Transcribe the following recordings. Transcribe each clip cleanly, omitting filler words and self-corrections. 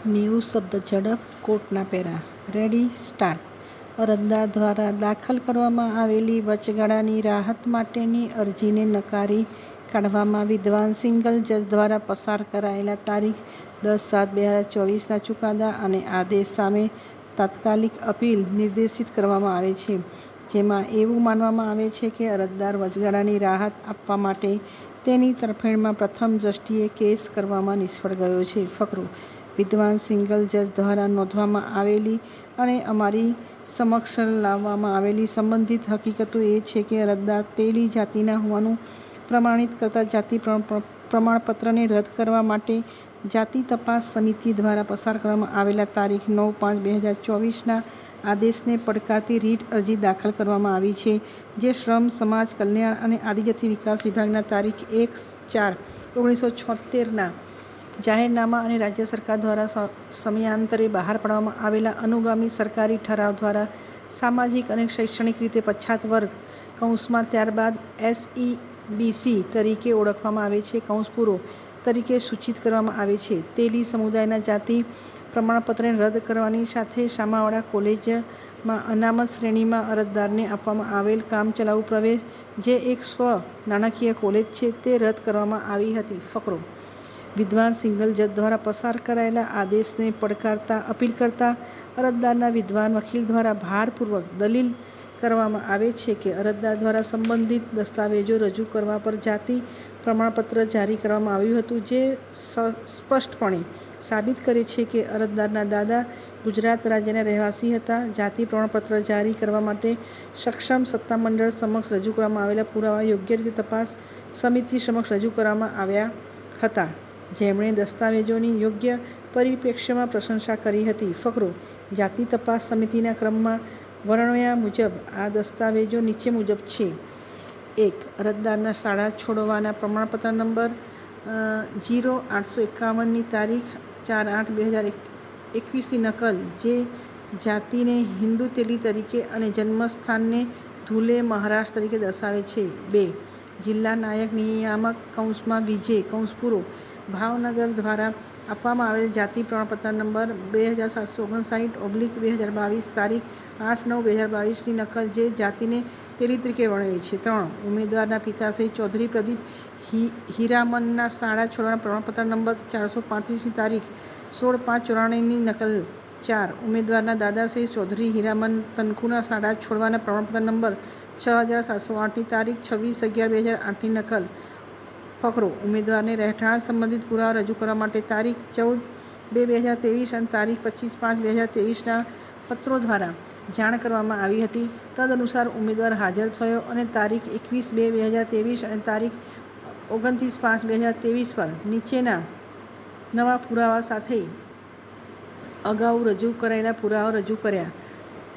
News શબ્દ ઝડપ કોર્ટના પેરા રેડી સ્ટાર્ટ. અરજદાર દ્વારા દાખલ કરવામાં આવેલી વચગાળાની રાહત માટેની અરજીને નકારી કાઢવામાં વિદ્વાન સિંગલ જજ દ્વારા પસાર કરાયેલા તારીખ 10/7/2024ના ચુકાદા અને આદેશ સામે તાત્કાલિક અપીલ નિર્દેશિત કરવામાં આવે છે, જેમાં એવું માનવામાં આવે છે કે અરજદાર વચગાળાની રાહત આપવા માટે તેની તરફેણમાં પ્રથમ દ્રષ્ટિએ કેસ કરવામાં નિષ્ફળ ગયો છે. ફકરો: વિદ્વાન સિંગલ જજ દ્વારા નોંધવામાં આવેલી અને અમારી સમક્ષ લાવવામાં આવેલી સંબંધિત હકીકતો એ છે કે અરજદાર તેલી જાતિના હોવાનું પ્રમાણિત કરતા જાતિ પ્રમાણપત્રને રદ કરવા માટે જાતિ તપાસ સમિતિ દ્વારા પસાર કરવામાં આવેલા તારીખ 9/5/2024ના આદેશને પડકારતી રીટ અરજી દાખલ કરવામાં આવી છે, જે શ્રમ, સમાજ કલ્યાણ અને આદિજાતિ વિકાસ વિભાગના તારીખ 1/4/1976ના જાહેરનામા અને રાજ્ય સરકાર દ્વારા સમયાંતરે બહાર પાડવામાં આવેલા અનુગામી સરકારી ઠરાવ દ્વારા સામાજિક અને શૈક્ષણિક રીતે પછાત વર્ગ ત્યારબાદ SEBC તરીકે ઓળખવામાં આવે છે તરીકે સૂચિત કરવામાં આવે છે. તેલી સમુદાયના જાતિ પ્રમાણપત્રને રદ કરવાની સાથે શામાવાડા કોલેજમાં અનામત શ્રેણીમાં અરજદારને આપવામાં આવેલ કામચલાઉ પ્રવેશ, જે એક નાણાકીય કોલેજ છે, તે રદ કરવામાં આવી હતી. ફકરો: વિદ્વાન સિંગલ જજ દ્વારા પસાર કરાયેલા આદેશને પડકારતા અપીલ કરતા અરજદારના વિદ્વાન વકીલ દ્વારા ભારપૂર્વક દલીલ કરવામાં આવે છે કે અરજદાર દ્વારા સંબંધિત દસ્તાવેજો રજૂ કરવા પર જાતિ પ્રમાણપત્ર જારી કરવામાં આવ્યું હતું, જે સ્પષ્ટપણે સાબિત કરે છે કે અરજદારના દાદા ગુજરાત રાજ્યના રહેવાસી હતા. જાતિ પ્રમાણપત્ર જારી કરવા માટે સક્ષમ સત્તામંડળ સમક્ષ રજૂ કરવામાં આવેલા પુરાવા યોગ્ય રીતે તપાસ સમિતિ સમક્ષ રજૂ કરવામાં આવ્યા હતા, જેમણે દસ્તાવેજોની યોગ્ય પરિપ્રેક્ષ્યમાં પ્રશંસા કરી હતી. ફકરો: જાતિ તપાસ સમિતિના ક્રમમાં વર્ણવ્યા મુજબ આ દસ્તાવેજો નીચે મુજબ છે. 1. અરજદારના શાળા છોડવાના પ્રમાણપત્ર નંબર 0851ની તારીખ 4/8/2021ની નકલ, જે જાતિને હિન્દુ તેલી તરીકે અને જન્મસ્થાનને ધુલે, મહારાષ્ટ્ર તરીકે દર્શાવે છે. 2. જિલ્લા નાયક નિયામક (વિજે) ભાવનગર દ્વારા આપવામાં આવેલ જાતિ પ્રમાણપત્ર નંબર 2759/2022 તારીખ 8/9/2022ની નકલ, જે જાતિને તેલી તરીકે વર્ણવે છે. 3. ઉમેદવારના પિતાશ્રી ચૌધરી પ્રદીપ હીરામનના શાળા છોડવાના પ્રમાણપત્ર નંબર 435ની તારીખ 16/5/94ની નકલ. 4. ઉમેદવારના દાદાશ્રી ચૌધરી હીરામન તનખુના શાળા છોડવાના પ્રમાણપત્ર નંબર 6708ની તારીખ 26/11/2008ની નકલ. ફકરો: ઉમેદવારને રહેઠાણ સંબંધિત પુરાવા રજૂ કરવા માટે તારીખ 14/2/2023 અને તારીખ 25/5/2023ના પત્રો દ્વારા જાણ કરવામાં આવી હતી. તદનુસાર ઉમેદવાર હાજર થયો અને તારીખ 21/2/2023 અને તારીખ 29/5/2023 પર નીચેના નવા પુરાવા સાથે અગાઉ રજૂ કરાયેલા પુરાવા રજૂ કર્યા.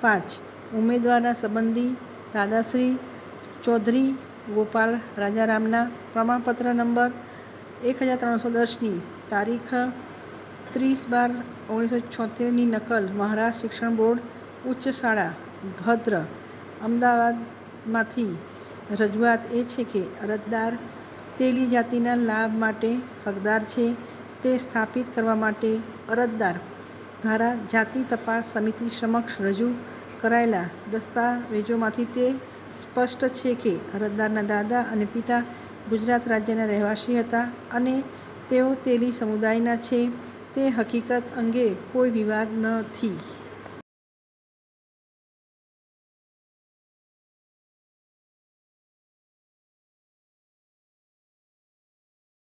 5. ઉમેદવારના સંબંધી દાદાશ્રી ચૌધરી ગોપાલ રાજારામના પ્રમાણપત્ર નંબર 1310ની તારીખ 30/12/1976ની નકલ મહારાષ્ટ્ર શિક્ષણ બોર્ડ ઉચ્ચ શાળા, ભદ્ર, અમદાવાદમાંથી. રજૂઆત એ છે કે અરજદાર તેલી જાતિના લાભ માટે હકદાર છે તે સ્થાપિત કરવા માટે અરજદાર દ્વારા જાતિ તપાસ સમિતિ સમક્ષ રજૂ કરાયેલા દસ્તાવેજોમાંથી તે સ્પષ્ટ છે કે અરજદારના દાદા અને પિતા ગુજરાત રાજ્યના રહેવાસી હતા અને તેઓ તેલી સમુદાયના છે તે હકીકત અંગે કોઈ વિવાદ નથી.